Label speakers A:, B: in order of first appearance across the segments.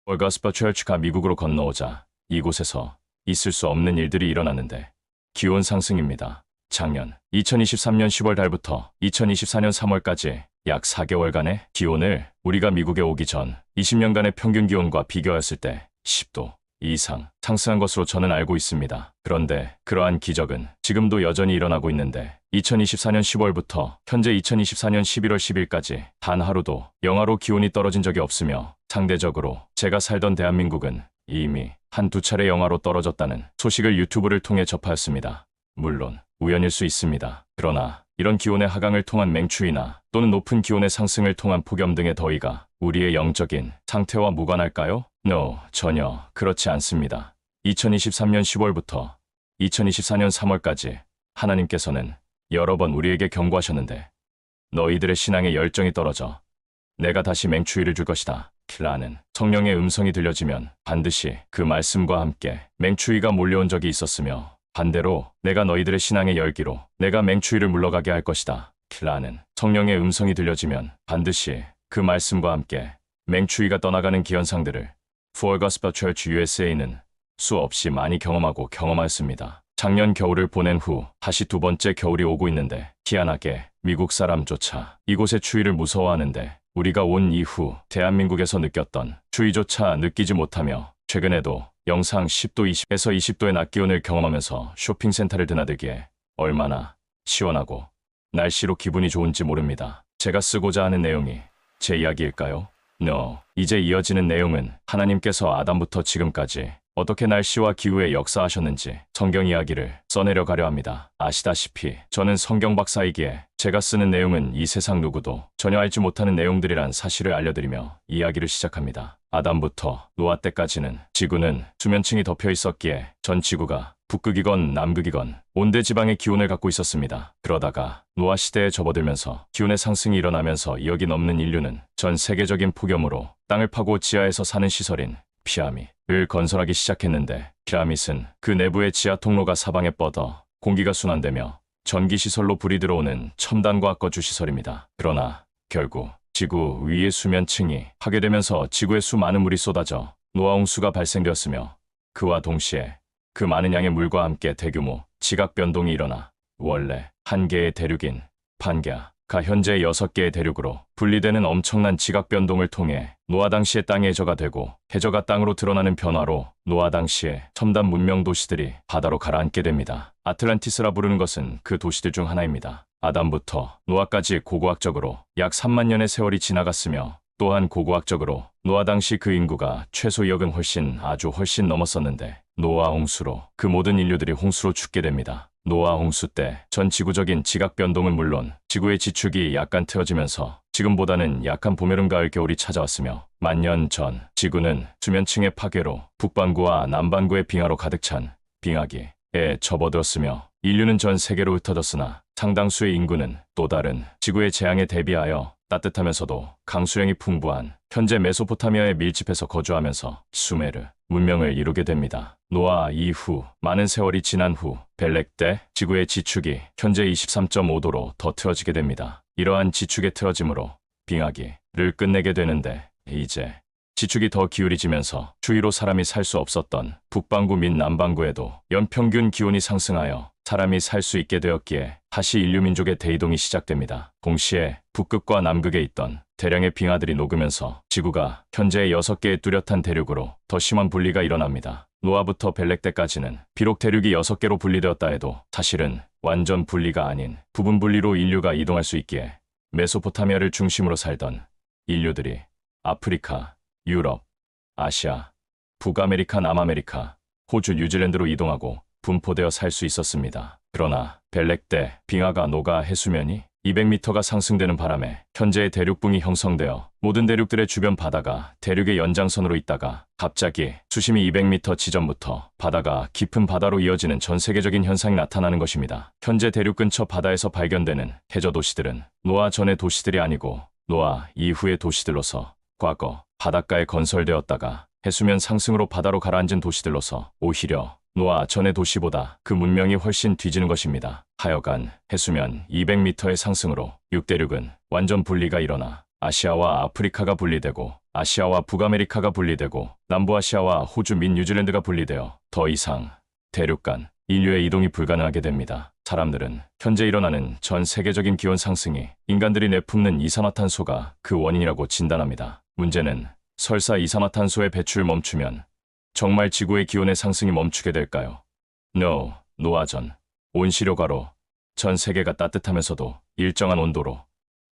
A: 올가스퍼 철치가 미국으로 건너오자 이곳에서 있을 수 없는 일들이 일어났는데 기온 상승입니다. 작년 2023년 10월 달부터 2024년 3월까지 약 4개월간의 기온을 우리가 미국에 오기 전 20년간의 평균 기온과 비교했을 때 10도 이상 상승한 것으로 저는 알고 있습니다. 그런데 그러한 기적은 지금도 여전히 일어나고 있는데 2024년 10월부터 현재 2024년 11월 10일까지 단 하루도 영하로 기온이 떨어진 적이 없으며 상대적으로 제가 살던 대한민국은 이미 한두 차례 영하로 떨어졌다는 소식을 유튜브를 통해 접하였습니다. 물론 우연일 수 있습니다. 그러나 이런 기온의 하강을 통한 맹추위나 또는 높은 기온의 상승을 통한 폭염 등의 더위가 우리의 영적인 상태와 무관할까요? No, 전혀 그렇지 않습니다. 2023년 10월부터 2024년 3월까지 하나님께서는 여러 번 우리에게 경고하셨는데 너희들의 신앙의 열정이 떨어져 내가 다시 맹추위를 줄 것이다 라는 성령의 음성이 들려지면 반드시 그 말씀과 함께 맹추위가 몰려온 적이 있었으며 반대로 내가 너희들의 신앙의 열기로 내가 맹추위를 물러가게 할 것이다 라는 성령의 음성이 들려지면 반드시 그 말씀과 함께 맹추위가 떠나가는 기현상들을 Full Gospel Church USA는 수없이 많이 경험하였습니다. 작년 겨울을 보낸 후 다시 두 번째 겨울이 오고 있는데 희한하게 미국 사람조차 이곳의 추위를 무서워하는데 우리가 온 이후 대한민국에서 느꼈던 추위조차 느끼지 못하며 최근에도 영상 10도 20에서 20도의 낮 기온을 경험하면서 쇼핑센터를 드나들기에 얼마나 시원하고 날씨로 기분이 좋은지 모릅니다. 제가 쓰고자 하는 내용이 제 이야기일까요? No. 이제 이어지는 내용은 하나님께서 아담부터 지금까지 어떻게 날씨와 기후에 역사하셨는지 성경 이야기를 써내려 가려 합니다. 아시다시피 저는 성경 박사이기에 제가 쓰는 내용은 이 세상 누구도 전혀 알지 못하는 내용들이란 사실을 알려드리며 이야기를 시작합니다. 아담부터 노아 때까지는 지구는 수면층이 덮여 있었기에 전 지구가 북극이건 남극이건 온대 지방의 기온을 갖고 있었습니다. 그러다가 노아 시대에 접어들면서 기온의 상승이 일어나면서 2억이 넘는 인류는 전 세계적인 폭염으로 땅을 파고 지하에서 사는 시설인 피라밋을 건설하기 시작했는데 피라밋은 그 내부의 지하 통로가 사방에 뻗어 공기가 순환되며 전기시설로 불이 들어오는 첨단과학 거주 시설입니다. 그러나 결국 지구 위의 수면층이 파괴되면서 지구에 수많은 물이 쏟아져 노아 홍수가 발생되었으며 그와 동시에 그 많은 양의 물과 함께 대규모 지각 변동이 일어나 원래 한 개의 대륙인 판게아가 현재 6개의 대륙으로 분리되는 엄청난 지각 변동을 통해 노아 당시의 땅이 해저가 되고 해저가 땅으로 드러나는 변화로 노아 당시의 첨단 문명 도시들이 바다로 가라앉게 됩니다. 아틀란티스라 부르는 것은 그 도시들 중 하나입니다. 아담부터 노아까지 고고학적으로 약 3만 년의 세월이 지나갔으며 또한 고고학적으로 노아 당시 그 인구가 최소 2억은 훨씬 넘었었는데 노아 홍수로 그 모든 인류들이 홍수로 죽게 됩니다. 노아 홍수 때 전 지구적인 지각 변동은 물론 지구의 지축이 약간 틀어지면서 지금보다는 약한 봄, 여름, 가을, 겨울이 찾아왔으며 만년 전 지구는 수면층의 파괴로 북반구와 남반구의 빙하로 가득 찬 빙하기에 접어들었으며 인류는 전 세계로 흩어졌으나 상당수의 인구는 또 다른 지구의 재앙에 대비하여 따뜻하면서도 강수량이 풍부한 현재 메소포타미아에 밀집해서 거주하면서 수메르 문명을 이루게 됩니다. 노아 이후 많은 세월이 지난 후 벨렉 때 지구의 지축이 현재 23.5도로 더 틀어지게 됩니다. 이러한 지축의 틀어짐으로 빙하기를 끝내게 되는데 이제 지축이 더 기울이지면서 추위로 사람이 살 수 없었던 북반구 및 남반구에도 연평균 기온이 상승하여 사람이 살 수 있게 되었기에 다시 인류 민족의 대이동이 시작됩니다. 동시에 북극과 남극에 있던 대량의 빙하들이 녹으면서 지구가 현재의 6개의 뚜렷한 대륙으로 더 심한 분리가 일어납니다. 노아부터 벨렉 때까지는 비록 대륙이 6개로 분리되었다 해도 사실은 완전 분리가 아닌 부분 분리로 인류가 이동할 수 있기에 메소포타미아를 중심으로 살던 인류들이 아프리카, 유럽, 아시아, 북아메리카, 남아메리카, 호주, 뉴질랜드로 이동하고 분포되어 살 수 있었습니다. 그러나 벨렉 때 빙하가 녹아 해수면이 200m가 상승되는 바람에 현재의 대륙붕이 형성되어 모든 대륙들의 주변 바다가 대륙의 연장선으로 있다가 갑자기 수심이 200m 지점부터 바다가 깊은 바다로 이어지는 전 세계적인 현상이 나타나는 것입니다. 현재 대륙 근처 바다에서 발견되는 해저 도시들은 노아 전의 도시들이 아니고 노아 이후의 도시들로서 과거 바닷가에 건설되었다가 해수면 상승으로 바다로 가라앉은 도시들로서 오히려 노아 전의 도시보다 그 문명이 훨씬 뒤지는 것입니다. 하여간 해수면 200m의 상승으로 6대륙은 완전 분리가 일어나 아시아와 아프리카가 분리되고 아시아와 북아메리카가 분리되고 남부아시아와 호주 및 뉴질랜드가 분리되어 더 이상 대륙 간 인류의 이동이 불가능하게 됩니다. 사람들은 현재 일어나는 전 세계적인 기온 상승이 인간들이 내뿜는 이산화탄소가 그 원인이라고 진단합니다. 문제는 설사 이산화탄소의 배출 멈추면 정말 지구의 기온의 상승이 멈추게 될까요? No, 노화전, 온실효과로 전 세계가 따뜻하면서도 일정한 온도로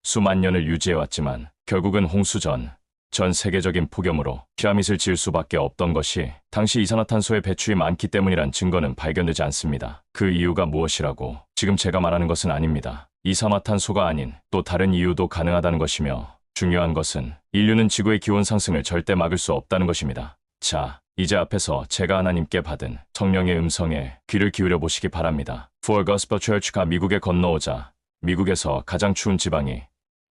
A: 수만 년을 유지해왔지만 결국은 홍수전, 전 세계적인 폭염으로 피라밋을 지을 수밖에 없던 것이 당시 이산화탄소의 배출이 많기 때문이란 증거는 발견되지 않습니다. 그 이유가 무엇이라고 지금 제가 말하는 것은 아닙니다. 이산화탄소가 아닌 또 다른 이유도 가능하다는 것이며 중요한 것은 인류는 지구의 기온 상승을 절대 막을 수 없다는 것입니다. 자, 이제 앞에서 제가 하나님께 받은 성령의 음성에 귀를 기울여 보시기 바랍니다. For Gospel Church가 미국에 건너오자 미국에서 가장 추운 지방이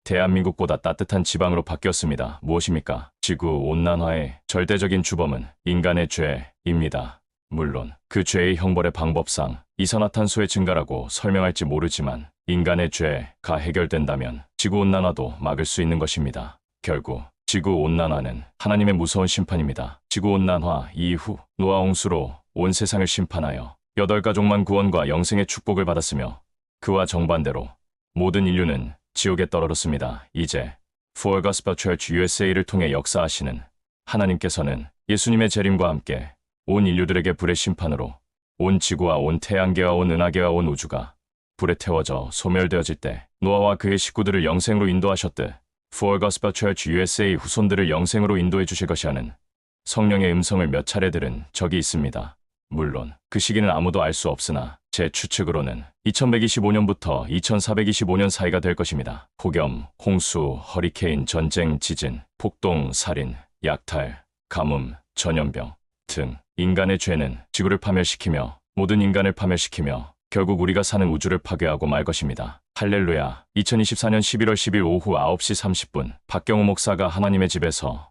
A: 대한민국보다 따뜻한 지방으로 바뀌었습니다. 무엇입니까? 지구온난화의 절대적인 주범은 인간의 죄입니다. 물론 그 죄의 형벌의 방법상 이산화탄소의 증가라고 설명할지 모르지만 인간의 죄가 해결된다면 지구온난화도 막을 수 있는 것입니다. 결국 지구온난화는 하나님의 무서운 심판입니다. 지구온난화 이후 노아 홍수로 온 세상을 심판하여 8가족만 구원과 영생의 축복을 받았으며 그와 정반대로 모든 인류는 지옥에 떨어졌습니다. 이제 For Gospel Church USA를 통해 역사하시는 하나님께서는 예수님의 재림과 함께 온 인류들에게 불의 심판으로 온 지구와 온 태양계와 온 은하계와 온 우주가 불에 태워져 소멸되어질 때 노아와 그의 식구들을 영생으로 인도하셨듯 For Gospel Church USA 후손들을 영생으로 인도해 주실 것이라는 성령의 음성을 몇 차례 들은 적이 있습니다. 물론 그 시기는 아무도 알 수 없으나 제 추측으로는 2125년부터 2425년 사이가 될 것입니다. 폭염, 홍수, 허리케인, 전쟁, 지진, 폭동, 살인, 약탈, 가뭄, 전염병 등 인간의 죄는 지구를 파멸시키며 모든 인간을 파멸시키며 결국 우리가 사는 우주를 파괴하고 말 것입니다. 할렐루야. 2024년 11월 10일 오후 9시 30분 박경호 목사가 하나님의 집에서